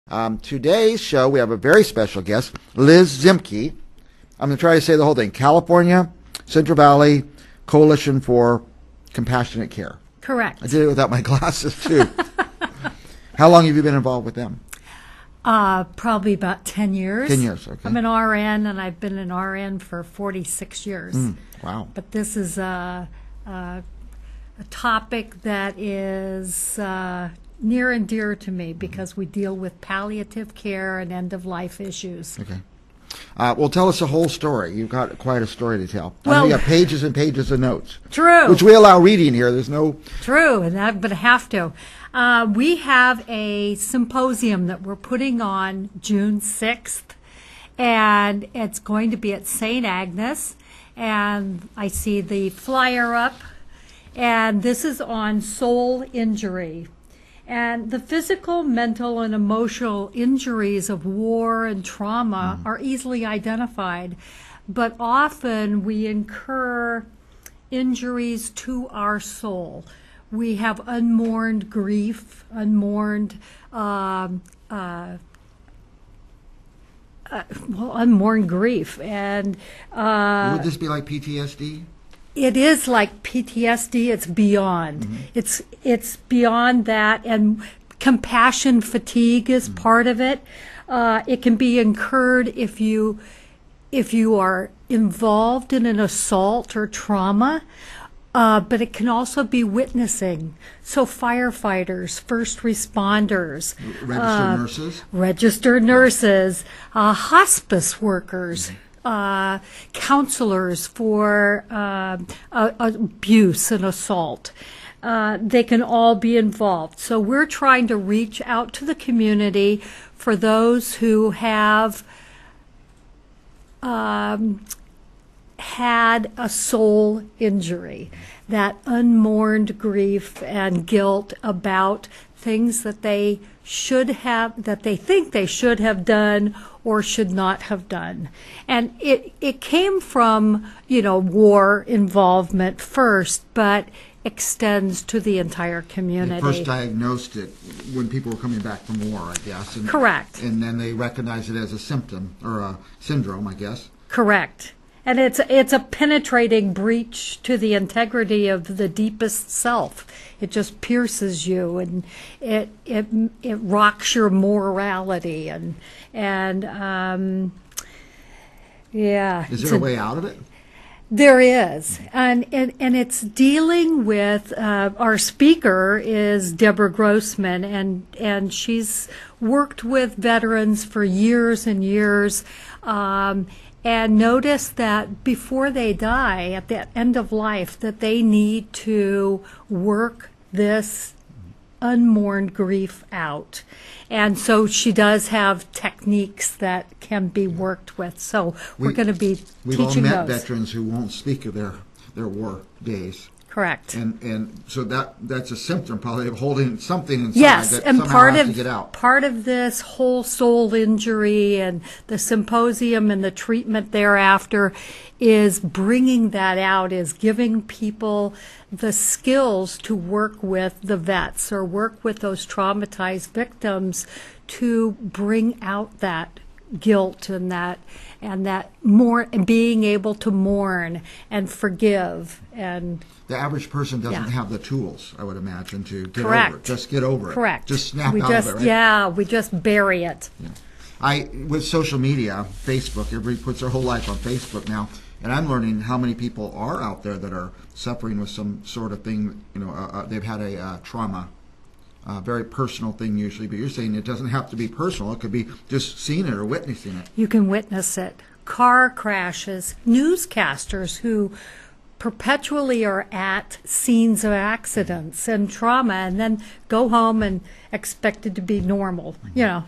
Today's show, we have a very special guest, Liz Zemke. I'm going to try to say the whole thing. California Central Valley Coalition for Compassionate Care. Correct. I did it without my glasses, too. How long have you been involved with them? Probably about 10 years. 10 years, okay. I'm an RN, and I've been an RN for 46 years. Wow. But this is a topic that is near and dear to me because we deal with palliative care and end-of-life issues. Okay. Well, tell us the whole story. You've got quite a story to tell. I know Well, you have pages and pages of notes. True. Which we allow reading here. There's no... True, but I have to. We have a symposium that we're putting on June 6th, and it's going to be at St. Agnes, and I see the flyer up, and this is on soul injury. And the physical, mental, and emotional injuries of war and trauma are easily identified, but often we incur injuries to our soul. We have unmourned grief, unmourned grief, and Would this be like PTSD? it is like PTSD. It's beyond. It's beyond that, and compassion fatigue is part of it. It can be incurred if you are involved in an assault or trauma. But it can also be witnessing. So firefighters, first responders, Registered nurses? hospice workers, counselors for abuse and assault. They can all be involved. So we're trying to reach out to the community for those who have had a soul injury, that unmourned grief and guilt about things that they should have, that they think they should have done or should not have done. And it came from, war involvement first, but extends to the entire community. They first diagnosed it when people were coming back from war, I guess. Correct. And then they recognized it as a symptom, or a syndrome, I guess. Correct. And it's a penetrating breach to the integrity of the deepest self. It just pierces you, and it rocks your morality, and yeah. Is there a way out of it? There is, and it's dealing with our speaker is Deborah Grossman, and she's worked with veterans for years and years. And notice that before they die, at the end of life, that they need to work this unmourned grief out. And so she does have techniques that can be worked with. So we're going to be teaching those. We've all met veterans who won't speak of their war days. Correct. And so that's a symptom probably of holding something inside yes, that and somehow has to get out. Part of this whole soul injury and the symposium and the treatment thereafter is bringing that out, is giving people the skills to work with the vets or work with those traumatized victims to bring out that guilt and that being able to mourn and forgive. And the average person doesn't have the tools, I would imagine, to get Correct. over it. Just get over it. Correct. Just snap out of it, right? Yeah, we just bury it. Yeah. With social media, Facebook, everybody puts their whole life on Facebook now, and I'm learning how many people are out there that are suffering with some sort of thing. They've had a trauma. Very personal thing usually, but you're saying it doesn't have to be personal. It could be just seeing it or witnessing it. You can witness it. Car crashes, newscasters who perpetually are at scenes of accidents and trauma and then go home and expect it to be normal, Yeah.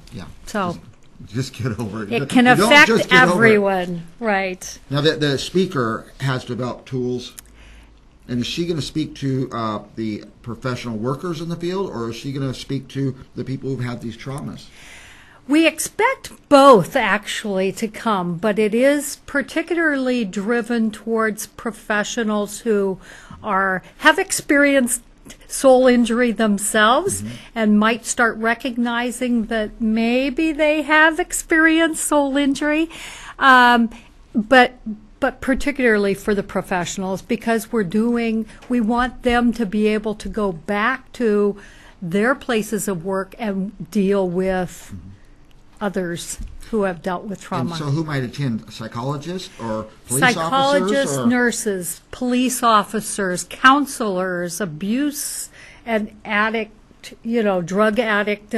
So just get over it. It can affect everyone, right. Now, the speaker has developed tools. And is she going to speak to the professional workers in the field, or is she going to speak to the people who've had these traumas? We expect both, actually, to come, but it is particularly driven towards professionals who have experienced soul injury themselves and might start recognizing that maybe they have experienced soul injury. But particularly for the professionals, because we want them to be able to go back to their places of work and deal with others who have dealt with trauma. And so who might attend? Psychologists or police Psychologists, officers? nurses, police officers, counselors, abuse and addict, drug addict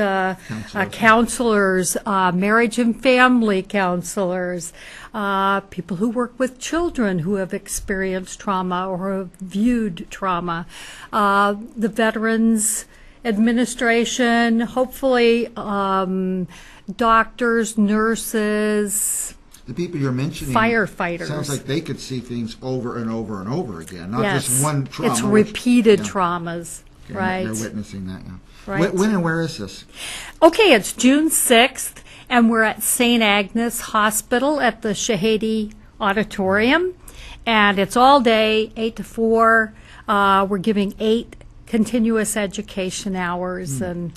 counselors, marriage and family counselors, people who work with children who have experienced trauma or have viewed trauma, the Veterans Administration, hopefully doctors, nurses, the people you're mentioning, firefighters. Sounds like they could see things over and over and over again, not Yes. just one trauma. It's repeated traumas. Okay, Right. They're witnessing that now. Right. When and where is this? Okay, it's June 6th, and we're at St. Agnes Hospital at the Shahady Auditorium, and it's all day, 8 to 4. We're giving 8 continuous education hours, and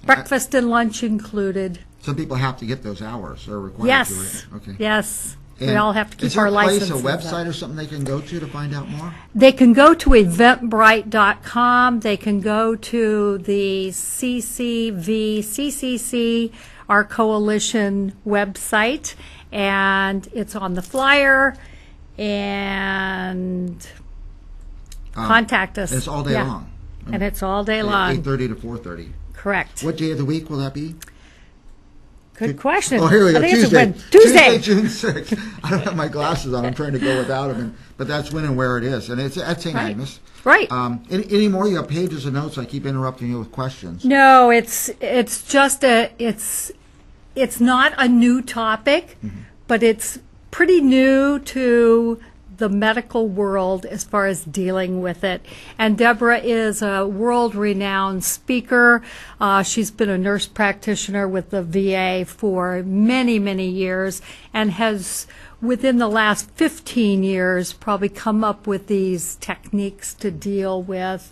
breakfast and lunch included. Some people have to get those hours. They're required Yes. to, right? Okay. Yes. And we all have to keep is there our a place, licenses a website up. or something they can go to find out more? They can go to eventbrite.com. They can go to the CCC, our coalition website, and it's on the flyer, and contact us. It's all day long. And it's all day long. 8:30 to 4:30. Correct. What day of the week will that be? Good question. Oh, here we go. I think it's Tuesday. Tuesday. June 6th. I don't have my glasses on. I'm trying to go without them. But that's when and where it is. And it's at St. Right. Agnes. Right. Any more? You have pages of notes. I keep interrupting you with questions. No, it's just it's not a new topic, but it's pretty new to the medical world as far as dealing with it. And Deborah is a world-renowned speaker. She's been a nurse practitioner with the VA for many, many years, and has, within the last 15 years, probably come up with these techniques to deal with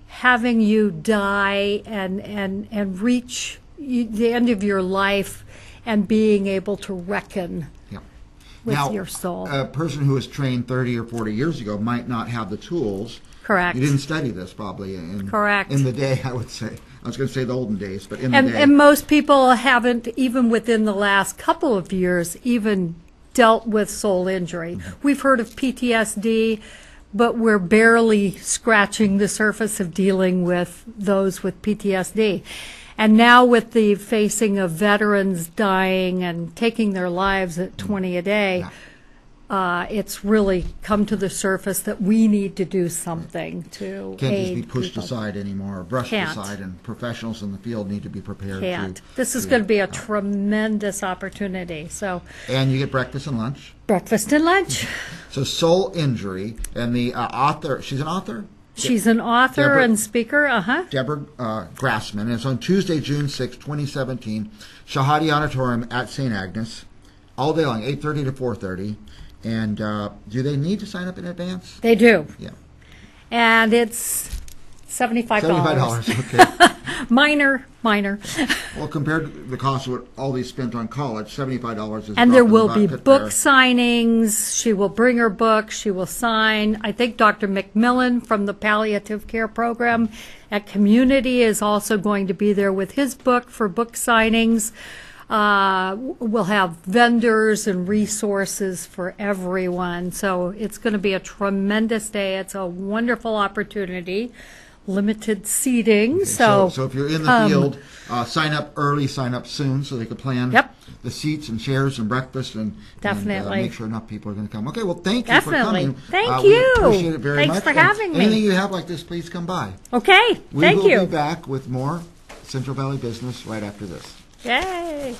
having you die and reach the end of your life and being able to reckon with now, your soul. A person who was trained 30 or 40 years ago might not have the tools. Correct. You didn't study this probably Correct. in the day, I would say. I was going to say the olden days, but in the day. And most people haven't, even within the last couple of years, even dealt with soul injury. We've heard of PTSD, but we're barely scratching the surface of dealing with those with PTSD. And now with the facing of veterans dying and taking their lives at 20 a day, it's really come to the surface that we need to do something to Can't aid just be pushed people. aside anymore, or brushed Can't. aside, and professionals in the field need to be prepared Can't. to. This is going to be a tremendous opportunity. So And you get breakfast and lunch. breakfast and lunch. So soul injury, and the author, she's an author? She's an author Deborah- and speaker. Deborah Grossman. And it's on Tuesday, June 6, 2017, Shahady Auditorium at St. Agnes, all day long, 8:30 to 4:30. And do they need to sign up in advance? They do. Yeah. And it's $75. $75, okay. Minor. Well, compared to the cost of what all these spent on college, $75 is And there drop in the will be bucket book there. signings. She will bring her book. She will sign. I think Dr. McMillan from the palliative care program at Community is also going to be there with his book for book signings. We'll have vendors and resources for everyone. So it's going to be a tremendous day. It's a wonderful opportunity. Limited seating. So if you're in the field, sign up early, sign up soon so they can plan the seats and chairs and breakfast and Definitely. make sure enough people are going to come. Okay, well, thank you Definitely. for coming. Thank We you. appreciate it very Thanks much. for And having me. anything you have like this, please come by. Okay. We Thank will you. be back with more Central Valley Business right after this. Yay.